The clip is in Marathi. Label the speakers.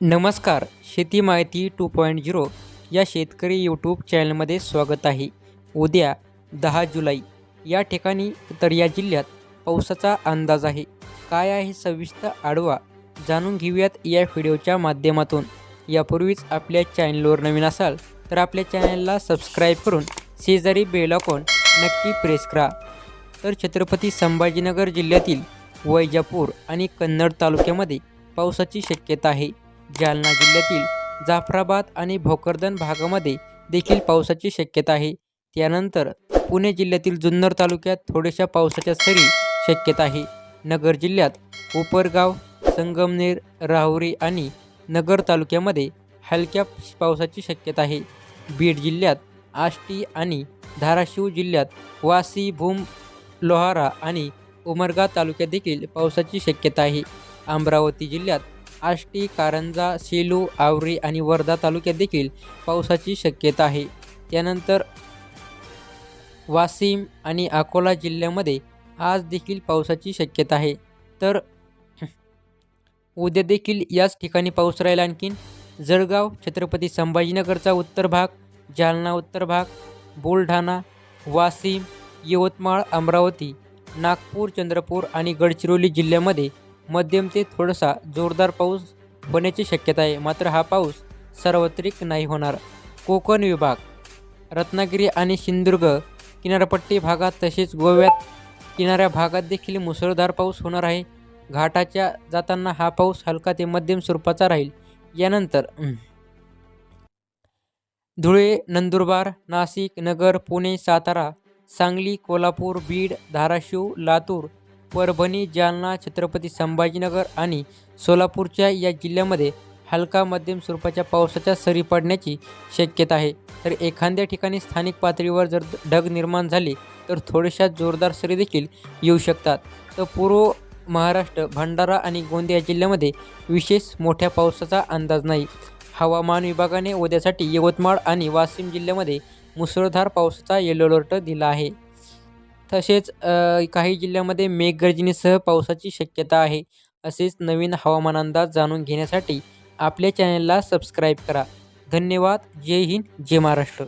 Speaker 1: नमस्कार. शेती माहिती 2.0 या शेतकरी यूट्यूब चॅनलमध्ये स्वागत आहे. उद्या 10 जुलै या ठिकाणी तर या जिल्ह्यात पावसाचा अंदाज आहे. काय आहे सविस्तर आढावा जाणून घेऊयात या व्हिडिओच्या माध्यमातून. यापूर्वीच आपल्या चॅनलवर नवीन असाल तर आपल्या चॅनलला सबस्क्राईब करून शेजारी बेल आयकॉन नक्की प्रेस करा. तर छत्रपती संभाजीनगर जिल्ह्यातील वैजापूर आणि कन्नड तालुक्यामध्ये पावसाची शक्यता आहे. जालना जिल्ह्यातील जाफराबाद आणि भोकरदन भागामध्ये देखील पावसाची शक्यता आहे. त्यानंतर पुणे जिल्ह्यातील जुन्नर तालुक्यात थोड्याशा पावसाच्या सरी शक्यता आहे. नगर जिल्ह्यात उपरगाव, संगमनेर, राहुरी आणि नगर तालुक्यामध्ये हलक्या पावसाची शक्यता आहे. बीड जिल्ह्यात आष्टी आणि धाराशिव जिल्ह्यात वाशी, भूम, लोहारा आणि उमरगा तालुक्यात देखील पावसाची शक्यता आहे. अमरावती जिल्ह्यात आष्टी, कारंजा, सेलू, आवरी आणि वर्धा तालुक्यात देखील पावसाची शक्यता आहे. त्यानंतर वाशिम आणि अकोला जिल्ह्यामध्ये आज देखील पावसाची शक्यता आहे. तर उद्या देखील याच ठिकाणी पाऊस राहील. आणखीन जळगाव, छत्रपती संभाजीनगरचा उत्तर भाग, जालना उत्तर भाग, बुलढाणा, वाशिम, यवतमाळ, अमरावती, नागपूर, चंद्रपूर आणि गडचिरोली जिल्ह्यामध्ये मध्यम ते थोडासा जोरदार पाऊस होण्याची शक्यता आहे. मात्र हा पाऊस सार्वत्रिक नाही होणार. कोकण विभाग, रत्नागिरी आणि सिंधुदुर्ग किनारपट्टी भागात तसेच गोव्यात किनाऱ्या भागात देखील मुसळधार पाऊस होणार आहे. घाटाच्या जाताना हा पाऊस हलका ते मध्यम स्वरूपाचा राहील. यानंतर धुळे, नंदुरबार, नाशिक, नगर, पुणे, सातारा, सांगली, कोल्हापूर, बीड, धाराशिव, लातूर, परभणी, जालना, छत्रपती संभाजीनगर आणि सोलापूरच्या या जिल्ह्यामध्ये हलका मध्यम स्वरूपाच्या पावसाच्या सरी पडण्याची शक्यता आहे. तर एखाद्या ठिकाणी स्थानिक पातळीवर जर ढग निर्माण झाले तर थोड्याशा जोरदार सरी देखील येऊ शकतात. तर पूर्व महाराष्ट्र, भंडारा आणि गोंदिया जिल्ह्यामध्ये विशेष मोठ्या पावसाचा अंदाज नाही. हवामान विभागाने उद्यासाठी यवतमाळ आणि वाशिम जिल्ह्यामध्ये मुसळधार पावसाचा येलो अलर्ट दिला आहे. तसेच काही जिल्ह्यामध्ये मेघगर्जनेसह पावसाची शक्यता आहे. असेच नवीन हवामान अंदाज जाणून घेण्यासाठी आपल्या चॅनलला सबस्क्राईब करा. धन्यवाद. जय हिंद, जय महाराष्ट्र.